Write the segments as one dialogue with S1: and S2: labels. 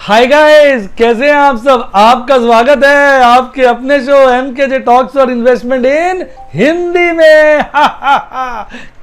S1: Hi guys, कैसे हैं आप सब। आपका स्वागत है आपके अपने शो MKJ टॉक्स और इन्वेस्टमेंट इन हिंदी में।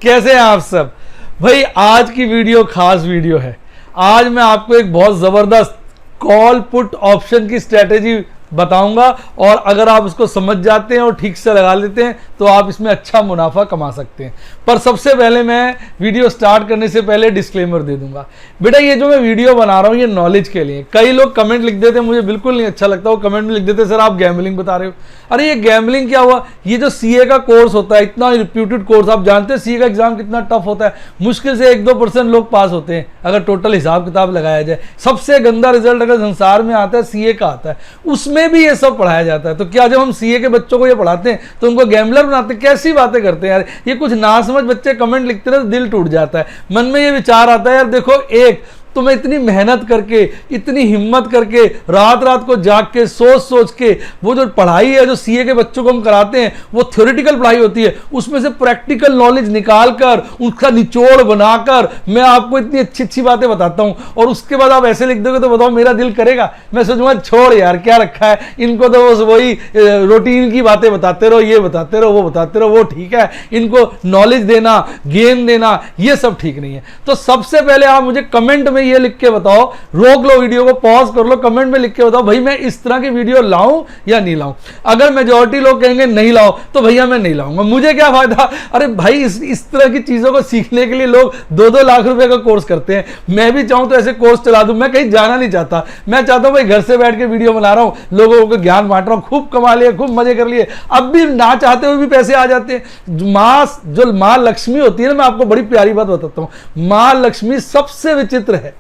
S1: कैसे हैं आप सब भाई। आज की वीडियो खास वीडियो है। आज मैं आपको एक बहुत जबरदस्त कॉल पुट ऑप्शन की स्ट्रेटेजी बताऊंगा और अगर आप उसको समझ जाते हैं और ठीक से लगा लेते हैं तो आप इसमें अच्छा मुनाफा कमा सकते हैं। पर सबसे पहले मैं वीडियो स्टार्ट करने से पहले डिस्क्लेमर दे दूंगा। बेटा ये जो मैं वीडियो बना रहा हूं ये नॉलेज के लिए। कई लोग कमेंट लिख देते हैं, मुझे बिल्कुल नहीं अच्छा लगता। वो कमेंट में लिख देते सर आप गैम्बलिंग बता रहे हो। अरे ये गैम्बलिंग क्या हुआ। ये जो CA का कोर्स होता है, इतना रिप्यूटेड कोर्स, आप जानते हैं CA का एग्जाम कितना टफ होता है। मुश्किल से 1-2% लोग पास होते हैं अगर टोटल हिसाब किताब लगाया जाए। सबसे गंदा रिजल्ट अगर संसार में आता है CA का आता है, उसमें भी ये सब पढ़ाया जाता है। तो क्या जब हम CA के बच्चों को ये पढ़ाते हैं तो उनको गैम्बलर बनाते हैं। कैसी बातें करते हैं यार। ये कुछ नासमझ बच्चे कमेंट लिखते हैं तो दिल टूट जाता है। मन में ये विचार आता है यार देखो, एक तो मैं इतनी मेहनत करके, इतनी हिम्मत करके, रात रात को जाग के, सोच सोच के वो जो पढ़ाई है जो CA के बच्चों को हम कराते हैं वो थ्योरेटिकल पढ़ाई होती है। उसमें से प्रैक्टिकल नॉलेज निकाल कर उसका निचोड़ बनाकर मैं आपको इतनी अच्छी अच्छी बातें बताता हूं और उसके बाद आप ऐसे लिख दोगे तो बताओ मेरा दिल करेगा। मैं सोचूंगा छोड़ यार क्या रखा है इनको, तो बस वही रूटीन की बातें बताते रहो, ये बताते रहो, वो बताते रहो, वो ठीक है। इनको नॉलेज देना, गेम देना, ये सब ठीक नहीं है। तो सबसे पहले आप मुझे कमेंट में ये लिख के बताओ, रोक लो वीडियो को, पॉज कर लो, कमेंट में लिख के बताओ भाई मैं इस तरह की वीडियो लाऊं या नहीं लाऊं। अगर मेजॉरिटी लोग कहेंगे नहीं लाओ तो भैया मैं नहीं लाऊंगा, मुझे क्या फायदा। अरे भाई इस तरह की चीजों को सीखने के लिए लोग 2-2 लाख रुपए का कोर्स करते हैं। मैं भी चाहूं तो ऐसे कोर्स चला दूं। मैं कहीं जाना नहीं चाहता। मैं चाहता हूं भाई घर से बैठ के वीडियो बना रहा हूं, लोगों को ज्ञान बांट रहा हूं, खूब कमा लिए, खूब मजे कर लिए। अब भी ना चाहते हुए भी पैसे आ जाते हैं। जो मां लक्ष्मी होती है ना, मैं आपको बड़ी प्यारी बात बताता हूं। मां लक्ष्मी सबसे विचित्र है।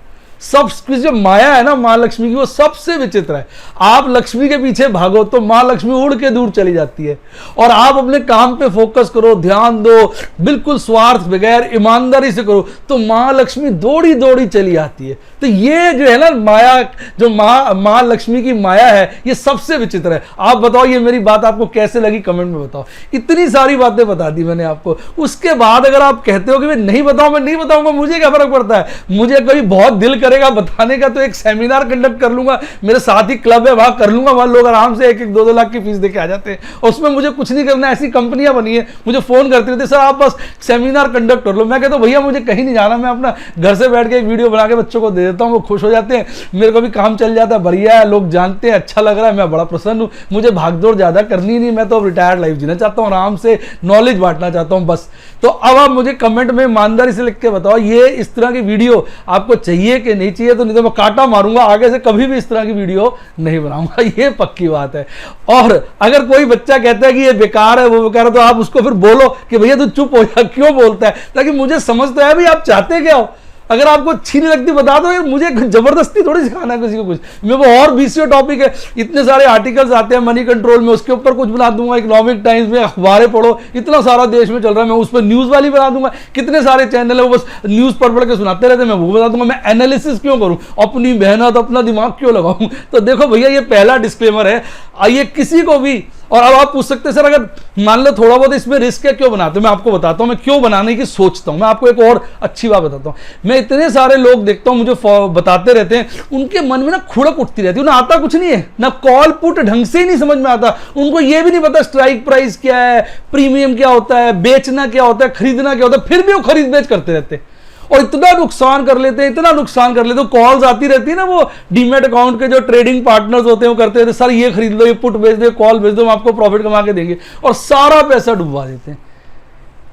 S1: सबकी जो माया है ना मां लक्ष्मी की, वो सबसे विचित्र है। आप लक्ष्मी के पीछे भागो तो मां लक्ष्मी उड़ के दूर चली जाती है। और आप अपने काम पे फोकस करो, ध्यान दो, बिल्कुल स्वार्थ बगैर ईमानदारी से करो तो मां लक्ष्मी दौड़ी दौड़ी चली आती है। तो ये जो है ना माया, जो मां लक्ष्मी की माया है, ये सबसे विचित्र है। आप बताओ ये मेरी बात आपको कैसे लगी, कमेंट में बताओ। इतनी सारी बातें बता दी मैंने आपको। उसके बाद अगर आप कहते हो कि मैं नहीं बताऊं, मैं नहीं बताऊंगा, मुझे क्या फर्क पड़ता है। मुझे कभी बहुत दिल करेगा बताने का तो एक सेमिनार कंडक्ट कर लूंगा। मेरे साथ ही क्लब है, वहां कर लूंगा। वहां लोग आराम से 1-1, 2-2 लाख की फीस देके आ जाते हैं और उसमें मुझे कुछ नहीं करना। ऐसी कंपनियां बनी है, मुझे फोन करते रहते सर आप बस सेमिनार कंडक्ट कर लो। मैं कहता हूं भैया मुझे कहीं नहीं जाना, मैं अपना घर से बैठ के एक वीडियो बना के बच्चों को दे देता हूं, वो खुश हो जाते हैं, मेरे को भी काम चल जाता है, बढ़िया है, लोग जानते हैं, अच्छा लग रहा है, मैं बड़ा प्रसन्न हूं। मुझे भागदौड़ ज्यादा करनी नहीं, मैं तो अब रिटायर्ड लाइफ जीना चाहता हूं, आराम से नॉलेज बांटना चाहता हूं बस। तो अब आप मुझे कमेंट में ईमानदारी से लिख के बताओ ये इस तरह की वीडियो आपको चाहिए कि नहीं चाहिए। तो नहीं तो मैं काटा मारूंगा, आगे से कभी भी इस तरह की वीडियो नहीं बनाऊंगा, ये पक्की बात है। और अगर कोई बच्चा कहता है कि ये बेकार है, वो बेकार है, तो आप उसको फिर बोलो कि भैया तू चुप हो जा, क्यों बोलता है, ताकि मुझे समझ तो है भाई आप चाहते क्या हो। अगर आपको अच्छी नहीं लगती बता दो, मुझे जबरदस्ती थोड़ी सिखाना है किसी को कुछ। मैं वो और 20 टॉपिक है, इतने सारे आर्टिकल्स आते हैं मनी कंट्रोल में, उसके ऊपर कुछ बना दूंगा। इकोनॉमिक टाइम्स में अखबारें पढ़ो, इतना सारा देश में चल रहा है, मैं उस पर न्यूज वाली बना दूंगा। कितने सारे चैनल है वो बस न्यूज पढ़ के सुनाते रहते हैं, मैं वो बता दूंगा। मैं एनालिसिस क्यों करूं, अपनी मेहनत अपना दिमाग क्यों लगाऊं। तो देखो भैया ये पहला डिस्क्लेमर है। ये किसी को भी, और अब आप पूछ सकते हैं सर अगर मान लो थोड़ा बहुत इसमें रिस्क है क्यों बनाते हो। मैं आपको बताता हूं मैं क्यों बनाने की सोचता हूं। मैं आपको एक और अच्छी बात बताता हूं। मैं इतने सारे लोग देखता हूं मुझे बताते रहते हैं, उनके मन में ना खुड़क उठती रहती है, उन्हें आता कुछ नहीं है, ना कॉल पुट ढंग से ही नहीं समझ में आता। उनको ये भी नहीं पता स्ट्राइक प्राइस क्या है, प्रीमियम क्या होता है, बेचना क्या होता है, खरीदना क्या होता है, फिर भी वो खरीद बेच करते रहते हैं और इतना नुकसान कर लेते हैं, इतना नुकसान कर लेते हैं। कॉल्स आती रहती है ना, वो डीमेट अकाउंट के जो ट्रेडिंग पार्टनर्स होते हैं वो करते रहते, सर ये खरीद लो, ये पुट बेच दो, कॉल बेच दो, हम आपको प्रॉफिट कमा के देंगे, और सारा पैसा डुबवा देते हैं।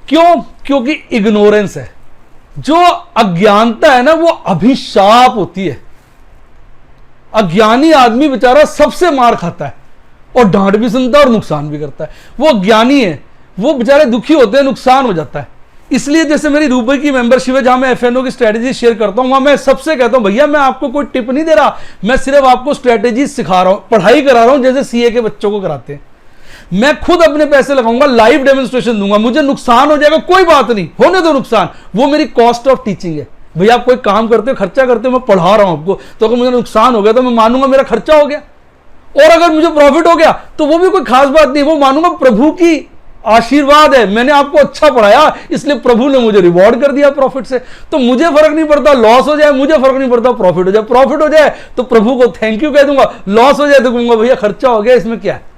S1: क्यों? क्योंकि इग्नोरेंस है। जो अज्ञानता है ना वो अभिशाप होती है। अज्ञानी आदमी बेचारा सबसे मार खाता है और डांट भी सुनता है और नुकसान भी करता है। वो अज्ञानी है, वो बेचारे दुखी होते हैं, नुकसान हो जाता है। इसलिए जैसे मेरी रूबी की मेंबरशिप है जहां मैं FNO की स्ट्रेटेजी शेयर करता हूं, वहां मैं सबसे कहता हूं भैया मैं आपको कोई टिप नहीं दे रहा, मैं सिर्फ आपको स्ट्रेटेजी सिखा रहा हूं, पढ़ाई करा रहा हूं जैसे CA के बच्चों को कराते हैं। मैं खुद अपने पैसे लगाऊंगा, लाइव डेमोन्स्ट्रेशन दूंगा, मुझे नुकसान हो जाएगा कोई बात नहीं, होने दो नुकसान, वो मेरी कॉस्ट ऑफ टीचिंग है। भैया आप कोई काम करते हो, खर्चा करते हो, मैं पढ़ा रहा हूं आपको, तो अगर मुझे नुकसान हो गया तो मैं मानूंगा मेरा खर्चा हो गया, और अगर मुझे प्रॉफिट हो गया तो वो भी कोई खास बात नहीं, वो मानूंगा प्रभु की आशीर्वाद है, मैंने आपको अच्छा पढ़ाया इसलिए प्रभु ने मुझे रिवॉर्ड कर दिया प्रॉफिट से। तो मुझे फर्क नहीं पड़ता लॉस हो जाए, मुझे फर्क नहीं पड़ता प्रॉफिट हो जाए। प्रॉफिट हो जाए तो प्रभु को थैंक यू कह दूंगा, लॉस हो जाए तो कहूंगा भैया खर्चा हो गया, इसमें क्या है।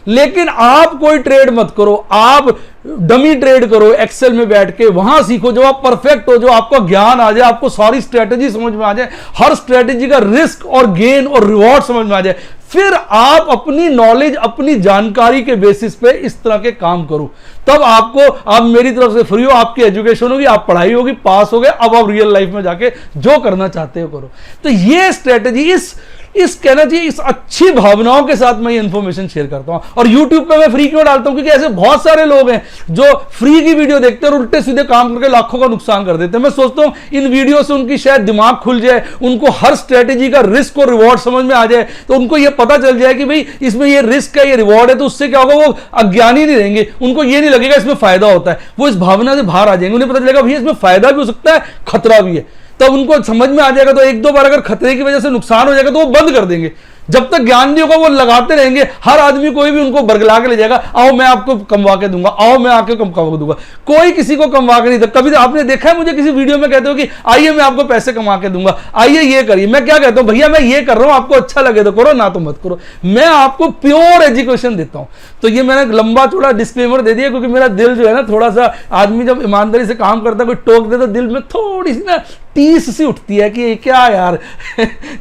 S1: लेकिन आप कोई ट्रेड मत करो, आप डमी ट्रेड करो, एक्सेल में बैठ के वहां सीखो, जो आप परफेक्ट हो, जो आपका ज्ञान आ जाए, आपको सारी स्ट्रेटेजी समझ में आ जाए, हर स्ट्रेटेजी का रिस्क और गेन और रिवॉर्ड समझ में आ जाए, फिर आप अपनी नॉलेज, अपनी जानकारी के बेसिस पे इस तरह के काम करो। तब आपको, आप मेरी तरफ से फ्री हो, आपकी एजुकेशन होगी, आप पढ़ाई होगी, पास हो गए, अब आप रियल लाइफ में जाके जो करना चाहते हो करो। तो ये स्ट्रेटेजी, इस कहना चाहिए, इस अच्छी भावनाओं के साथ मैं ये इंफॉर्मेशन शेयर करता हूं। और यूट्यूब पे मैं फ्री क्यों डालता हूं, क्योंकि ऐसे बहुत सारे लोग हैं जो फ्री की वीडियो देखते हैं और उल्टे सीधे काम करके लाखों का नुकसान कर देते हैं। मैं सोचता हूं इन वीडियो से उनकी शायद दिमाग खुल जाए, उनको हर स्ट्रेटेजी का रिस्क और रिवॉर्ड समझ में आ जाए, तो उनको ये पता चल जाए कि भाई इसमें ये रिस्क है, ये रिवॉर्ड है, तो उससे क्या होगा, वो अज्ञानी नहीं रहेंगे, उनको ये नहीं लगेगा इसमें फायदा होता है, वो इस भावना से बाहर आ जाएंगे। उन्हें पता चलेगा भैया इसमें फायदा भी हो सकता है, खतरा भी है। तब उनको समझ में आ जाएगा, तो एक दो बार अगर खतरे की वजह से नुकसान हो जाएगा तो वो बंद कर देंगे। जब तक ज्ञान नहीं होगा वो लगाते रहेंगे, हर आदमी कोई भी उनको बरगला के ले जाएगा, आओ मैं आपको कमवा के दूंगा, आओ मैं आके कमवा दूंगा। कोई किसी को कमवा के नहीं था। कभी आपने देखा है मुझे किसी वीडियो में कहते हो कि आइए मैं आपको पैसे कमा के दूंगा, आइए ये करिए। मैं क्या कहता हूं, भैया मैं ये कर रहा हूं, आपको अच्छा लगे तो करो, ना तो मत करो। मैं आपको प्योर एजुकेशन देता हूं। तो ये मैंने लंबा चौड़ा डिस्क्लेमर दे दिया, क्योंकि मेरा दिल जो है ना, थोड़ा सा आदमी जब ईमानदारी से काम करता है, कोई टोक दे तो दिल में थोड़ी सी ना टीस सी उठती है कि क्या यार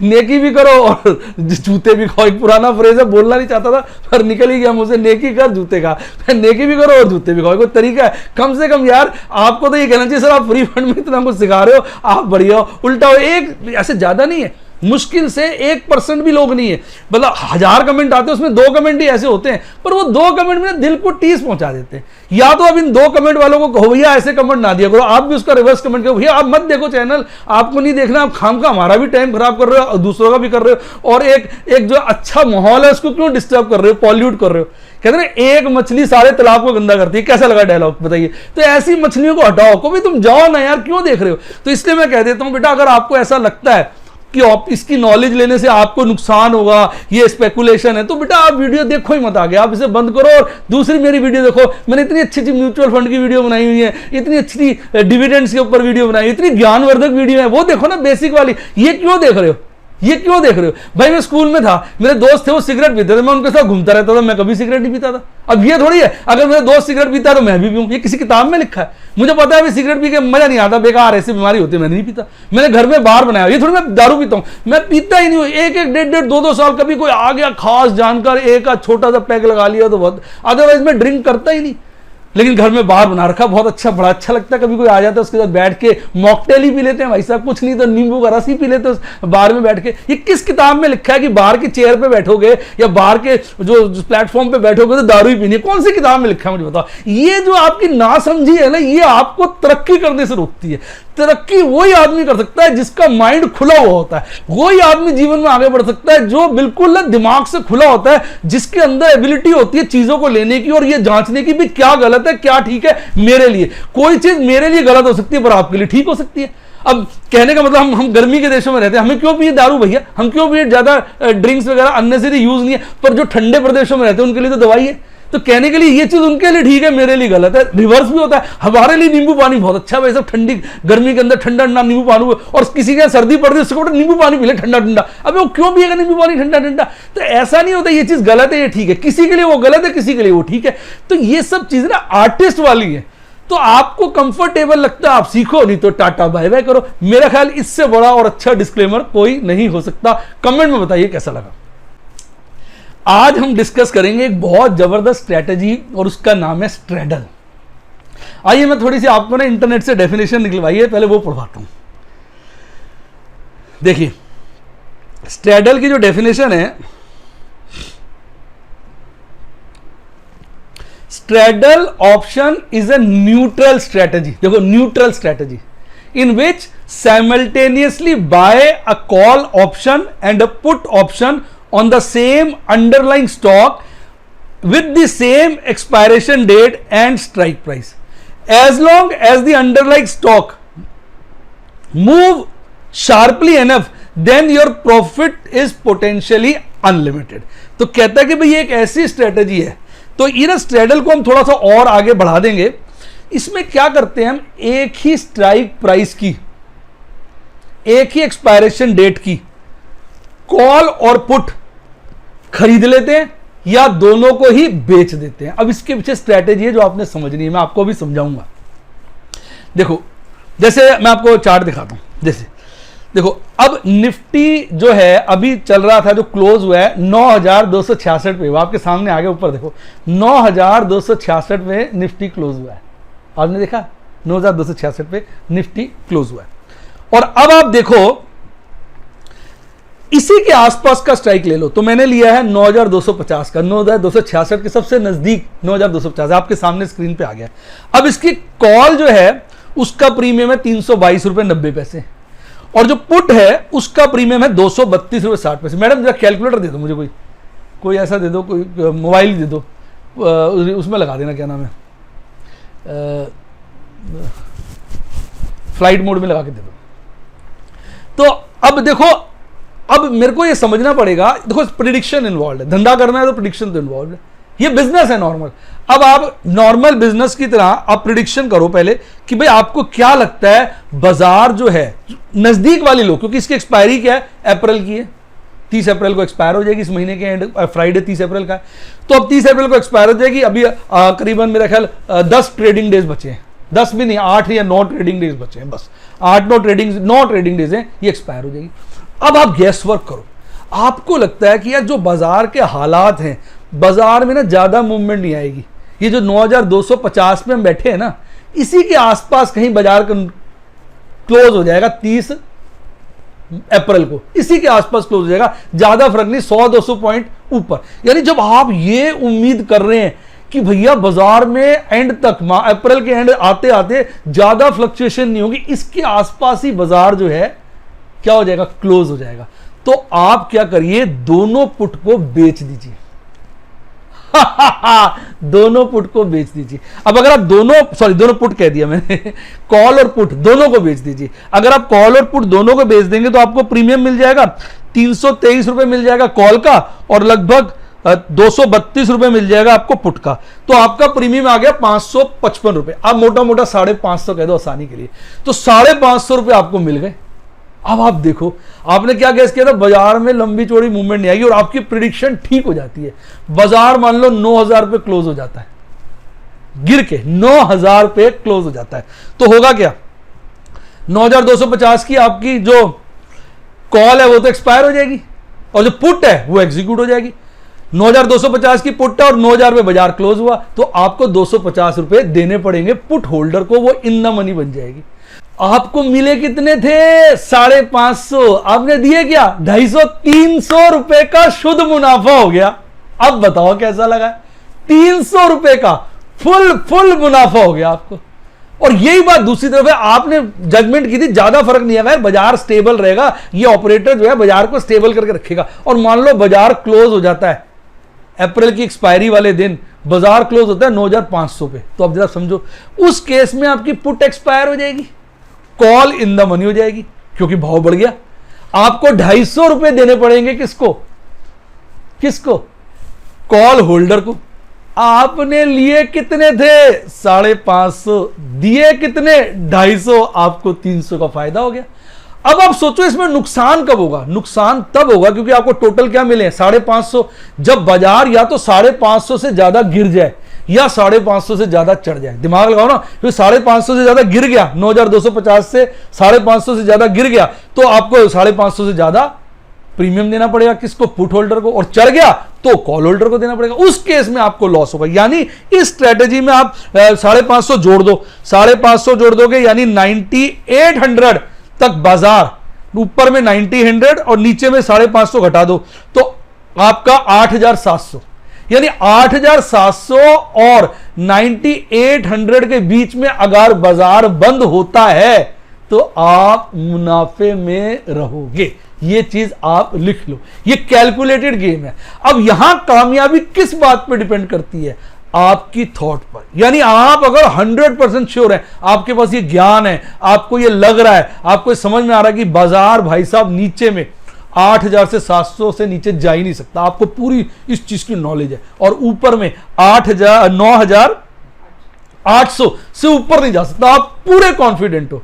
S1: नेकी भी करो और जूते भी खाओ। एक पुराना फ्रेज है, बोलना नहीं चाहता था पर निकल ही गया मुझसे, नेकी कर जूते खा। नेकी भी करो और जूते भी खाओ, कोई तरीका है। कम से कम यार आपको तो ये कहना चाहिए, सर आप फ्री फंड में इतना कुछ सिखा रहे हो, आप बढ़िया हो। उल्टा हो, एक ऐसे ज्यादा नहीं है, मुश्किल से 1% भी लोग नहीं है, मतलब 1000 कमेंट आते हैं उसमें 2 कमेंट ही ऐसे होते हैं, पर वो 2 कमेंट में दिल को टीस पहुंचा देते हैं। या तो अब इन 2 कमेंट वालों को कहो भैया ऐसे कमेंट ना दिया करो, आप भी उसका रिवर्स कमेंट करो, भैया आप मत देखो चैनल, आपको नहीं देखना, आप खाम का हमारा भी टाइम खराब कर रहे हो, दूसरों का भी कर रहे हो, और एक जो अच्छा माहौल है उसको क्यों डिस्टर्ब कर रहे हो, पॉल्यूट कर रहे हो। कहते हैं एक मछली सारे तालाब को गंदा करती है। कैसा लगा डायलॉग बताइए। तो ऐसी मछलियों को हटाओ, कभी तुम जाओ ना यार, क्यों देख रहे हो। तो इसलिए मैं कह देता हूं बेटा, अगर आपको ऐसा लगता है कि आप इसकी नॉलेज लेने से आपको नुकसान होगा, ये स्पेकुलेशन है, तो बेटा आप वीडियो देखो ही मत, आगे आप इसे बंद करो और दूसरी मेरी वीडियो देखो। मैंने इतनी अच्छी अच्छी म्यूचुअल फंड की वीडियो बनाई हुई है, इतनी अच्छी डिविडेंड्स के ऊपर वीडियो बनाई, इतनी ज्ञानवर्धक वीडियो है, वो देखो ना बेसिक वाली। ये क्यों देख रहे हो, ये क्यों देख रहे हो भाई। मैं स्कूल में था, मेरे दोस्त थे वो सिगरेट पीते थे, मैं उनके साथ घूमता रहता था, मैं कभी सिगरेट नहीं पीता था। अब ये थोड़ी है अगर मेरे दोस्त सिगरेट पीता है तो मैं भी पीऊं, ये किसी किताब में लिखा है। मुझे पता है सिगरेट पी के मजा नहीं आता, बेकार ऐसी बीमारी होती है, मैंने नहीं पीता। मैंने घर में बार बनाया, ये थोड़ी मैं दारू पीता हूं, मैं पीता ही नहीं हूं। 1-1, 1.5-1.5, 2-2 साल कभी कोई आ गया खास जानकर, एक का छोटा सा पैक लगा लिया तो बहुत, अदरवाइज मैं ड्रिंक करता ही नहीं। लेकिन घर में बार बना रखा, बहुत अच्छा, बड़ा अच्छा लगता है। कभी कोई आ जाता है उसके साथ बैठ के मॉकटेल ही पी लेते हैं भाई साहब, कुछ नहीं तो नींबू का रस ही पी लेते हैं बार में बैठ के। ये किस किताब में लिखा है कि बार की चेयर पे बैठोगे या बार के जो प्लेटफॉर्म पे बैठोगे तो दारू ही पीनी है? कौन सी किताब में लिखा है मुझे बताओ। ये जो आपकी नासमझी है ना, ये आपको तरक्की करने से रोकती है। तरक्की वही आदमी कर सकता है जिसका माइंड खुला हुआ होता है, वही आदमी जीवन में आगे बढ़ सकता है जो बिल्कुल ना दिमाग से खुला होता है, जिसके अंदर एबिलिटी होती है चीजों को लेने की और ये जांचने की भी क्या गलत है क्या ठीक है मेरे लिए। कोई चीज मेरे लिए गलत हो सकती है पर आपके लिए ठीक हो सकती है। अब कहने का मतलब हम गर्मी के देशों में रहते हैं, हमें क्यों पिए दारू भैया, हम क्यों पिए ज्यादा ड्रिंक्स वगैरह, अननेसेसरी यूज नहीं है। पर जो ठंडे प्रदेशों में रहते हैं उनके लिए तो दवाई है। तो कहने के लिए ये चीज उनके लिए ठीक है, मेरे लिए गलत है। रिवर्स भी होता है, हमारे लिए नींबू पानी बहुत अच्छा है भाई सब, ठंडी गर्मी के अंदर ठंडा ठंडा नींबू पानी, और किसी के सर्दी पड़ रही है उसको नींबू पानी पी ले ठंडा ठंडा। अब वो क्यों पिएगा नींबू पानी ठंडा ठंडा। तो ऐसा नहीं होता ये चीज गलत है ये ठीक है, किसी के लिए वो गलत है किसी के लिए वो ठीक है। तो ये सब चीजें ना आर्टिस्ट वाली है। तो आपको कंफर्टेबल लगता है आप सीखो, नहीं तो टाटा बाय बाय करो। मेरा ख्याल इससे बड़ा और अच्छा डिस्क्लेमर कोई नहीं हो सकता। कमेंट में बताइए कैसा लगा। आज हम डिस्कस करेंगे एक बहुत जबरदस्त स्ट्रेटजी और उसका नाम है स्ट्रैडल। आइए मैं थोड़ी सी आपको ना इंटरनेट से डेफिनेशन निकलवाई है, पहले वो पढ़वाता हूं। देखिए स्ट्रैडल की जो डेफिनेशन है, straddle option is a neutral strategy. देखो neutral strategy in which simultaneously buy a call option and a put option on the same underlying stock with the same expiration date and strike price. As long as the underlying stock move sharply enough, then your profit is potentially unlimited. तो कहता है कि भाई एक ऐसी strategy है, तो तो ये स्ट्रैडल को हम थोड़ा सा और आगे बढ़ा देंगे। इसमें क्या करते हैं हम, एक ही स्ट्राइक प्राइस की, एक ही एक्सपायरेशन डेट की कॉल और पुट खरीद लेते हैं या दोनों को ही बेच देते हैं। अब इसके पीछे स्ट्रैटेजी है जो आपने समझनी है, मैं आपको भी समझाऊंगा। देखो, जैसे मैं आपको चार्ट दिखाता हूं, जैसे देखो, अब निफ्टी जो है अभी चल रहा था, जो क्लोज हुआ है 9266 पे, वो आपके सामने आगे ऊपर देखो 9266 पे निफ्टी क्लोज हुआ है। आपने देखा 9266 पे निफ्टी क्लोज हुआ है। और अब आप देखो इसी के आसपास का स्ट्राइक ले लो, तो मैंने लिया है 9250 का, 9266 के सबसे नजदीक 9250 आपके सामने स्क्रीन पे आ गया। अब इसकी कॉल जो है उसका प्रीमियम है 322 रुपए 90 पैसे, और जो पुट है उसका प्रीमियम है 232 रुपए 60 पैसे। मैडम जरा कैलकुलेटर दे दो मुझे, कोई ऐसा दे दो, कोई मोबाइल दे दो, उसमें लगा देना, क्या नाम है, फ्लाइट मोड में लगा के दे दो। तो अब देखो, अब मेरे को ये समझना पड़ेगा, देखो प्रिडिक्शन इन्वॉल्व है, धंधा करना है तो प्रिडिक्शन तो इन्वॉल्व है, ये बिजनेस है नॉर्मल। अब आप नॉर्मल बिजनेस की तरह आप प्रिडिक्शन करो पहले कि भाई आपको क्या लगता है बाजार जो है नजदीक वाली लो, क्योंकि इसकी एक्सपायरी क्या है, अप्रैल की है, 30 अप्रैल को एक्सपायर हो जाएगी, इस महीने के एंड फ्राइडे 30 अप्रैल का है, तो अब 30 अप्रैल को एक्सपायर हो जाएगी। अभी करीबन मेरा ख्याल 10 ट्रेडिंग डेज बचे हैं, 10 भी नहीं, 8 या 9 ट्रेडिंग डेज बचे हैं, बस 9 ट्रेडिंग डेज हैं, ये एक्सपायर हो जाएगी। अब आप गैस वर्क करो, आपको लगता है कि यार जो बाजार के हालात हैं, बाजार में ना ज्यादा मूवमेंट नहीं आएगी, ये जो 9250 में हम बैठे हैं ना, इसी के आसपास कहीं बाजार क्लोज हो जाएगा 30 अप्रैल को, इसी के आसपास क्लोज हो जाएगा, ज्यादा फर्क नहीं, 100-200 पॉइंट ऊपर। यानी जब आप ये उम्मीद कर रहे हैं कि भैया बाजार में एंड तक, अप्रैल के एंड आते आते ज्यादा फ्लक्चुएशन नहीं होगी, इसके आसपास ही बाजार जो है क्या हो जाएगा, क्लोज हो जाएगा, तो आप क्या करिए, दोनों पुट को बेच दीजिए। दोनों पुट को बेच दीजिए। अब अगर आप दोनों पुट कह दिया मैंने, कॉल और पुट दोनों को बेच दीजिए। अगर आप कॉल और पुट दोनों को बेच देंगे तो आपको प्रीमियम मिल जाएगा 323 रुपए मिल जाएगा कॉल का, और लगभग 232 रुपए मिल जाएगा आपको पुट का, तो आपका प्रीमियम आ गया 555 रुपए। आप मोटा मोटा 550 कह दो आसानी के लिए, तो 550 रुपए आपको मिल गए। अब आप देखो, आपने क्या गैस किया था, बाजार में लंबी चौड़ी मूवमेंट नहीं आएगी, और आपकी प्रिडिक्शन ठीक हो जाती है। बाजार मान लो 9000 पे क्लोज हो जाता है, गिर के 9000 पे क्लोज हो जाता है, तो होगा क्या, 9250 की आपकी जो कॉल है वो तो एक्सपायर हो जाएगी, और जो पुट है वो एग्जीक्यूट हो जाएगी। 9250 की पुट है और 9000 पे बाजार क्लोज हुआ, तो आपको 250 रुपए देने पड़ेंगे पुट होल्डर को, वो इन द मनी बन जाएगी। आपको मिले कितने थे, 550, आपने दिए क्या, 250-300 रुपए का शुद्ध मुनाफा हो गया। अब बताओ कैसा लगा, 300 रुपए का फुल मुनाफा हो गया आपको। और यही बात दूसरी तरफ है, आपने जजमेंट की थी ज्यादा फर्क नहीं आएगा, बाजार स्टेबल रहेगा, ये ऑपरेटर जो है बाजार को स्टेबल करके रखेगा, और मान लो बाजार क्लोज हो जाता है अप्रैल की एक्सपायरी वाले दिन, बाजार क्लोज होता है 9500 पे, तो अब जरा समझो, उस केस में आपकी पुट एक्सपायर हो जाएगी, कॉल इन द मनी हो जाएगी, क्योंकि भाव बढ़ गया। आपको 250 रुपए देने पड़ेंगे, किसको, कॉल होल्डर को। आपने लिए कितने थे, 550, दिए कितने, 250, आपको 300 का फायदा हो गया। अब आप सोचो इसमें नुकसान कब होगा, नुकसान तब होगा क्योंकि आपको टोटल क्या मिले, 550, जब बाजार या तो 550 से ज्यादा गिर जाए या 550 से ज्यादा चढ़ जाए। दिमाग लगाओ ना, तो 550 से ज्यादा गिर गया, 9250 से 550 से ज्यादा गिर गया, तो आपको 550 से ज्यादा प्रीमियम देना पड़ेगा, किसको, पुट होल्डर को, और चढ़ गया तो कॉल होल्डर को देना पड़ेगा। उस केस में आपको लॉस होगा। यानी इस स्ट्रेटेजी में आप 550 जोड़ दो, 550 जोड़ दोगे यानी 9800 तक बाजार, ऊपर में 90 और नीचे में 550 घटा दो, तो आपका 8700, यानी 8700 और 9800 के बीच में अगर बाजार बंद होता है तो आप मुनाफे में रहोगे। ये चीज आप लिख लो, ये कैलकुलेटेड गेम है। अब यहां कामयाबी किस बात पर डिपेंड करती है, आपकी थॉट पर। यानी आप अगर 100% श्योर है, आपके पास ये ज्ञान है, आपको ये लग रहा है, आपको समझ में आ रहा है कि बाजार भाई साहब नीचे में 8000 से 700 से नीचे जा ही नहीं सकता, आपको पूरी इस चीज की नॉलेज है। और ऊपर में 8000 9800 से ऊपर नहीं जा सकता, आप पूरे कॉन्फिडेंट हो।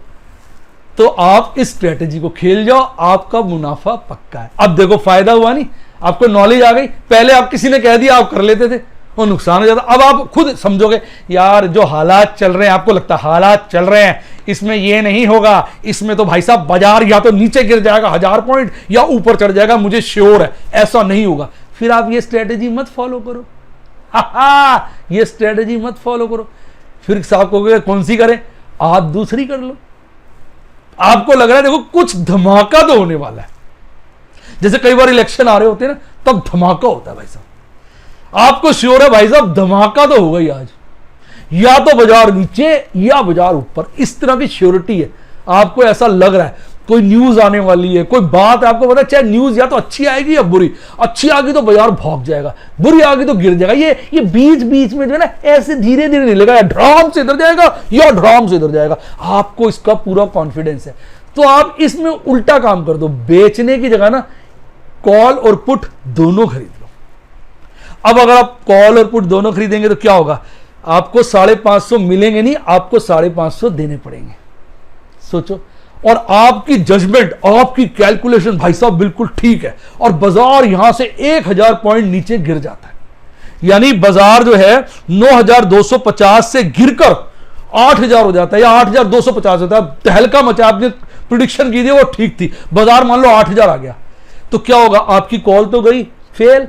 S1: तो आप इस स्ट्रेटेजी को खेल जाओ, आपका मुनाफा पक्का है। अब देखो फायदा हुआ नहीं, आपको नॉलेज आ गई। पहले आप किसी ने कह दिया आप कर लेते थे, वो नुकसान हो जाता। अब आप खुद समझोगे यार जो हालात चल रहे हैं, आपको लगता है हालात चल रहे हैं इसमें ये नहीं होगा, इसमें तो भाई साहब बाजार या तो नीचे गिर जाएगा 1000 पॉइंट या ऊपर चढ़ जाएगा, मुझे श्योर है ऐसा नहीं होगा। फिर आप ये स्ट्रेटेजी मत फॉलो करो, ये स्ट्रेटेजी मत फॉलो करो। फिर साहब कहोगे कौन सी करें, आप दूसरी कर लो। आपको लग रहा है देखो कुछ धमाका तो होने वाला है, जैसे कई बार इलेक्शन आ रहे होते हैं ना, तब धमाका होता है भाई साहब। आपको श्योर है भाई साहब धमाका तो होगा ही आज, या तो बाजार नीचे या बाजार ऊपर, इस तरह की श्योरिटी है। आपको ऐसा लग रहा है कोई न्यूज आने वाली है, कोई बात है, आपको पता है चाहे न्यूज या तो अच्छी आएगी या बुरी, अच्छी आ गई तो बाजार भाग जाएगा, बुरी आ गई तो गिर जाएगा। ये बीच बीच में जो है ना ऐसे धीरे धीरे नहीं लगा, या ड्राम से इधर जाएगा या ड्राम से इधर जाएगा, आपको इसका पूरा कॉन्फिडेंस है। तो आप इसमें उल्टा काम कर दो, बेचने की जगह ना कॉल और पुट दोनों खरीद लो। अब अगर आप कॉल और पुट दोनों खरीदेंगे तो क्या होगा, आपको 550 मिलेंगे नहीं, आपको 550 देने पड़ेंगे। सोचो, और आपकी जजमेंट, आपकी कैलकुलेशन भाई साहब बिल्कुल ठीक है, और बाजार यहां से 1000 पॉइंट नीचे गिर जाता है, यानी बाजार जो है 9250 से गिरकर 8000 हो जाता है या 8250 होता है। तहलका मचा, आपने प्रिडिक्शन की थी वो ठीक थी, बाजार मान लो 8000 आ गया, तो क्या होगा, आपकी कॉल तो गई फेल,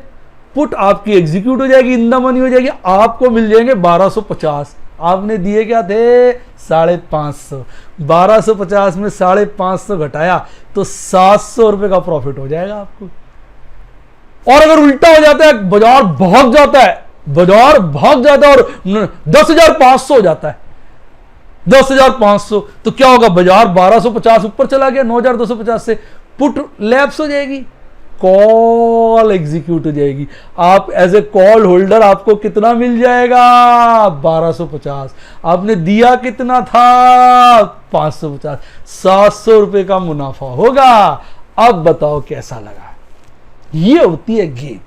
S1: पुट आपकी एग्जीक्यूट हो जाएगी, इन द मनी हो जाएगी, आपको मिल जाएंगे 1250। आपने दिए क्या थे 550, 1250 में 550 घटाया तो 700 रुपए का प्रॉफिट हो जाएगा आपको। और अगर उल्टा हो जाता है, बाजार भाग जाता है, बाजार भाग जाता है और 10,500 हो जाता है, 10,500, तो क्या होगा, बाजार 1250 ऊपर चला गया 9,250 से, पुट लैप्स हो जाएगी, कॉल एग्जीक्यूट हो जाएगी। आप एज ए कॉल होल्डर आपको कितना मिल जाएगा 1250, आपने दिया कितना था 550, 700 रुपए का मुनाफा होगा। अब बताओ कैसा लगा। ये होती है गेम।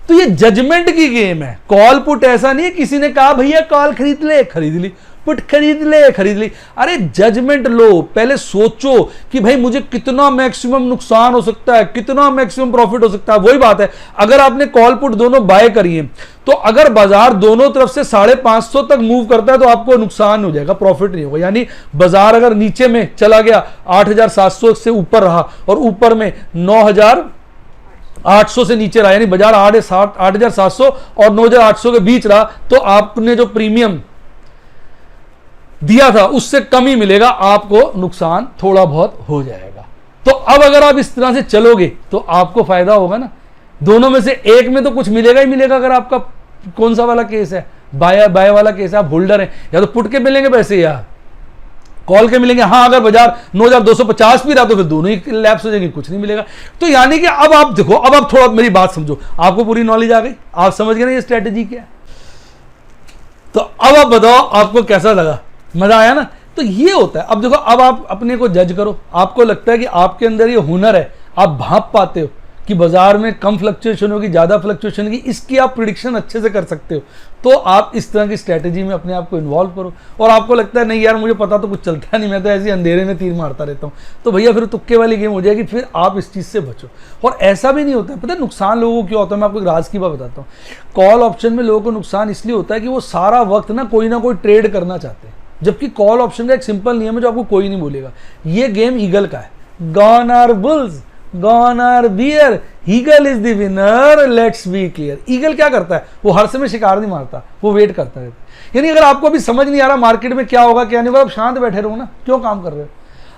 S1: तो ये जजमेंट की गेम है। कॉल पुट ऐसा नहीं है किसी ने कहा भैया कॉल खरीद ले, खरीद ली, पुट खरीद ले, खरीद ली। अरे जजमेंट लो, पहले सोचो कि भाई मुझे कितना मैक्सिमम नुकसान हो सकता है, कितना मैक्सिमम प्रॉफिट हो सकता है। वही बात है, अगर आपने कॉल पुट दोनों बाय करी है, तो अगर बाजार दोनों तरफ से 550 तक मूव करता है तो आपको नुकसान हो जाएगा, प्रॉफिट नहीं होगा। यानी बाजार अगर नीचे में चला गया 8700 से ऊपर रहा और ऊपर में 9800 से नीचे रहा, यानी बाजार 8700 और 9800 के बीच रहा, तो आपने जो प्रीमियम दिया था उससे कम ही मिलेगा, आपको नुकसान थोड़ा बहुत हो जाएगा। तो अब अगर आप इस तरह से चलोगे तो आपको फायदा होगा ना। दोनों में से एक में तो कुछ मिलेगा ही मिलेगा। अगर आपका कौन सा वाला केस है, बाय वाला केस है, आप होल्डर हैं, या तो पुट के मिलेंगे पैसे या कॉल के मिलेंगे। हाँ, अगर बाजार 9250 भी रहा तो फिर दोनों ही लैप्स हो जाएंगे, कुछ नहीं मिलेगा। तो यानी कि अब आप देखो, अब आप थोड़ा मेरी बात समझो, आपको पूरी नॉलेज आ गई, आप समझ गए ना ये स्ट्रेटेजी क्या है। तो अब आप बताओ आपको कैसा लगा, मजा आया ना। तो ये होता है। अब देखो, अब आप अपने को जज करो, आपको लगता है कि आपके अंदर ये हुनर है, आप भांप पाते हो कि बाजार में कम फ्लक्चुएशन होगी, ज्यादा फ्लक्चुएशन होगी, इसकी आप प्रिडिक्शन अच्छे से कर सकते हो, तो आप इस तरह की स्ट्रेटेजी में अपने आप को इन्वॉल्व करो। और आपको लगता है नहीं यार मुझे पता तो कुछ चलता नहीं, मैं तो ऐसे अंधेरे में तीर मारता रहता हूँ, तो भैया फिर तुक्के वाली गेम हो जाएगी, फिर आप इस चीज़ से बचो। और ऐसा भी नहीं होता है, पता है नुकसान लोगों को क्यों होता है, मैं आपको एक राज की बात बताता हूँ। कॉल ऑप्शन में लोगों को नुकसान इसलिए होता है कि वो सारा वक्त ना कोई ट्रेड करना चाहते हैं, जबकि कॉल ऑप्शन का एक सिंपल नियम है जो आपको कोई नहीं बोलेगा। ये गेम ईगल का है, gone are bulls, gone are bear, eagle is the winner, let's be clear. Eagle क्या करता है, वो हर समय शिकार नहीं मारता, वो वेट करता रहता है। यानी अगर आपको अभी समझ नहीं आ रहा मार्केट में क्या होगा क्या नहीं होगा, आप शांत बैठे रहो ना, क्यों काम कर रहे हो,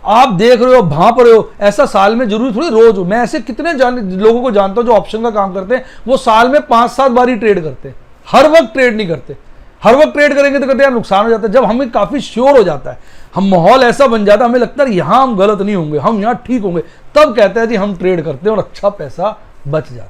S1: आप देख रहे हो, भांप रहे हो। ऐसा साल में जरूरी थोड़ी रोज हो। मैं ऐसे कितने लोगों को जानता हूं जो ऑप्शन का काम करते हैं, वो साल में 5-7 बार ही ट्रेड करते हैं, हर वक्त ट्रेड नहीं करते। हर वक्त ट्रेड करेंगे तो कहते हैं नुकसान हो जाता है। जब हमें काफी श्योर हो जाता है, हम माहौल ऐसा बन जाता है, हमें लगता है यहां हम गलत नहीं होंगे, हम यहां ठीक होंगे, तब कहते हैं जी हम ट्रेड करते हैं और अच्छा पैसा बच जाता है।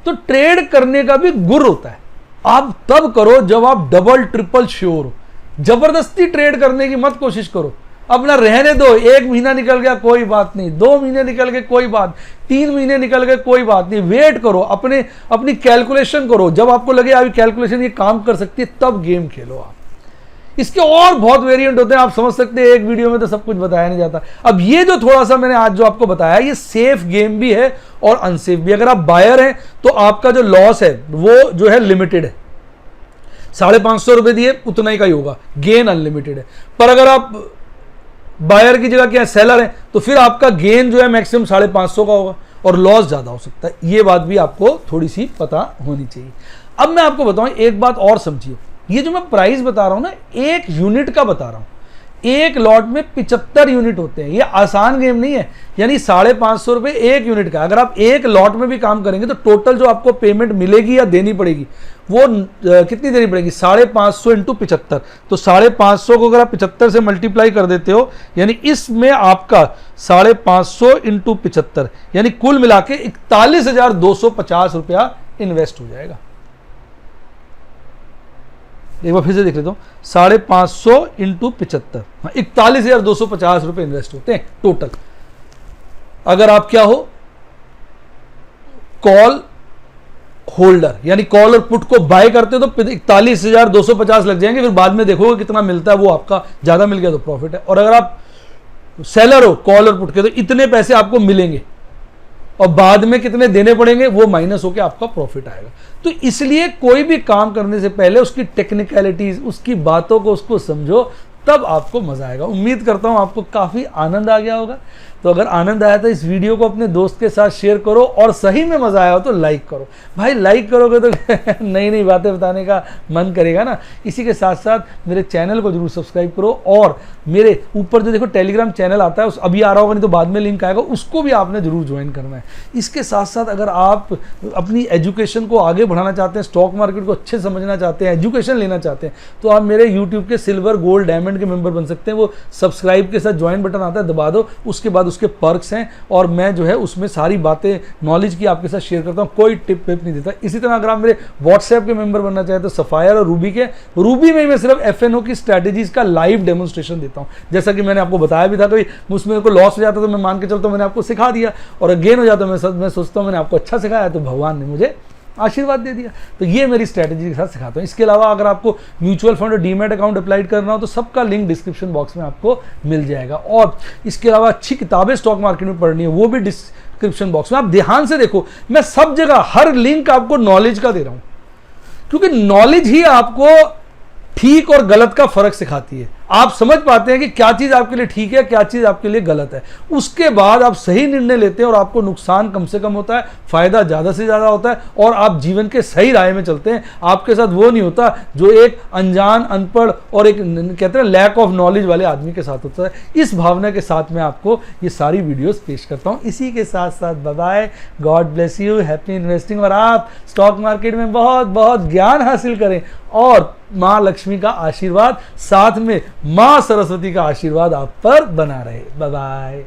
S1: तो ट्रेड करने का भी गुर होता है। आप तब करो जब आप डबल ट्रिपल श्योर हो। जबरदस्ती ट्रेड करने की मत कोशिश करो। अपना रहने दो। 1 महीना निकल गया कोई बात नहीं, 2 महीने निकल गए कोई बात, 3 महीने निकल गए कोई बात नहीं, वेट करो, अपनी कैलकुलेशन करो। जब आपको लगे अभी कैलकुलेशन ये काम कर सकती है तब गेम खेलो आप। इसके और बहुत वेरिएंट होते हैं, आप समझ सकते हैं, एक वीडियो में तो सब कुछ बताया नहीं जाता। अब ये जो थोड़ा सा मैंने आज जो आपको बताया, ये सेफ गेम भी है और अनसेफ भी। अगर आप बायर हैं तो आपका जो लॉस है वो जो है लिमिटेड है, 550 रुपए दिए उतना ही का ही होगा, गेन अनलिमिटेड है। पर अगर आप बायर की जगह क्या सेलर है तो फिर आपका गेन जो है मैक्सिमम 550 का होगा और लॉस ज्यादा हो सकता है। ये बात भी आपको थोड़ी सी पता होनी चाहिए। अब मैं आपको बताऊं एक बात और समझिए, ये जो मैं प्राइस बता रहा हूं ना, 1 यूनिट का बता रहा हूं। 1 लॉट में 75 यूनिट होते हैं, ये आसान गेम नहीं है। यानी 550 रुपए 1 यूनिट का। अगर आप 1 लॉट में भी काम करेंगे तो टोटल जो आपको पेमेंट मिलेगी या देनी पड़ेगी वो कितनी देनी पड़ेगी, 550 इंटू 75। तो 550 को अगर आप 75 से मल्टीप्लाई कर देते हो, यानी इसमें आपका 550 इंटू 75 यानी कुल मिला के 41,250 रुपया इन्वेस्ट हो जाएगा। एक बार फिर से देख लेता हूं, 550 इंटू 75, 41,250 रुपए इन्वेस्ट होते हैं टोटल। अगर आप क्या हो, कॉल होल्डर, यानी कॉल और पुट को बाय करते हो तो 41,250 लग जाएंगे। फिर बाद में देखोगे कितना मिलता है, वो आपका ज्यादा मिल गया तो प्रॉफिट है। और अगर आप सेलर हो कॉल और पुट के तो इतने पैसे आपको मिलेंगे और बाद में कितने देने पड़ेंगे वो माइनस होकर आपका प्रॉफिट आएगा। तो इसलिए कोई भी काम करने से पहले उसकी टेक्निकलिटीज, उसकी बातों को उसको समझो, तब आपको मजा आएगा। उम्मीद करता हूं आपको काफी आनंद आ गया होगा। तो अगर आनंद आया तो इस वीडियो को अपने दोस्त के साथ शेयर करो और सही में मजा आया हो तो लाइक करो। भाई लाइक करोगे तो नई नई बातें बताने का मन करेगा ना। इसी के साथ साथ मेरे चैनल को जरूर सब्सक्राइब करो और मेरे ऊपर जो देखो टेलीग्राम चैनल आता है, उस अभी आ रहा होगा नहीं तो बाद में लिंक आएगा, उसको भी आपने जरूर ज्वाइन करना है। इसके साथ साथ अगर आप अपनी एजुकेशन को आगे बढ़ाना चाहते हैं, स्टॉक मार्केट को अच्छे समझना चाहते हैं, एजुकेशन लेना चाहते हैं, तो आप मेरे यूट्यूब के सिल्वर, गोल्ड, डायमंड के मेंबर बन सकते हैं। वो सब्सक्राइब के साथ ज्वाइन बटन आता है, दबा दो, उसके बाद उसके पर्क्स हैं और मैं जो है उसमें सारी बातें नॉलेज की आपके साथ शेयर करता हूं, कोई टिप विप नहीं देता। इसी तरह अगर आप मेरे व्हाट्सएप के मेंबर बनना चाहते तो सफायर और रूबी में मैं सिर्फ FNO की स्ट्रैटेजीज का लाइव डेमोन्स्ट्रेशन देता हूं। जैसा कि मैंने आपको बताया भी था, कोई उसमें को लॉस हो जाता तो मैं मान के चलता हूं मैंने आपको सिखा दिया, और गेन हो जाता मैं सोचता हूं मैंने आपको अच्छा सिखाया तो भगवान ने मुझे आशीर्वाद दे दिया। तो ये मेरी स्ट्रैटेजी के साथ सिखाता हूं। इसके अलावा अगर आपको म्यूचुअल फंड और डीमैट अकाउंट अप्लाई करना हो तो सबका लिंक डिस्क्रिप्शन बॉक्स में आपको मिल जाएगा। और इसके अलावा अच्छी किताबें स्टॉक मार्केट में पढ़नी है वो भी डिस्क्रिप्शन बॉक्स में। आप ध्यान से देखो, मैं सब जगह हर लिंक आपको नॉलेज का दे रहा हूं, क्योंकि नॉलेज ही आपको ठीक और गलत का फर्क सिखाती है। आप समझ पाते हैं कि क्या चीज आपके लिए ठीक है, क्या चीज आपके लिए गलत है, उसके बाद आप सही निर्णय लेते हैं और आपको नुकसान कम से कम होता है, फायदा ज्यादा से ज्यादा होता है और आप जीवन के सही राह में चलते हैं। आपके साथ वो नहीं होता जो एक अनजान, अनपढ़ और एक कहते हैं लैक ऑफ नॉलेज वाले आदमी के साथ होता है। इस भावना के साथ मैं आपको ये सारी वीडियोस पेश करता हूं। इसी के साथ साथ bye bye, god bless you, happy investing. और आप स्टॉक मार्केट में बहुत बहुत ज्ञान हासिल करें और माँ लक्ष्मी का आशीर्वाद, साथ में माँ सरस्वती का आशीर्वाद आप पर बना रहे। Bye bye.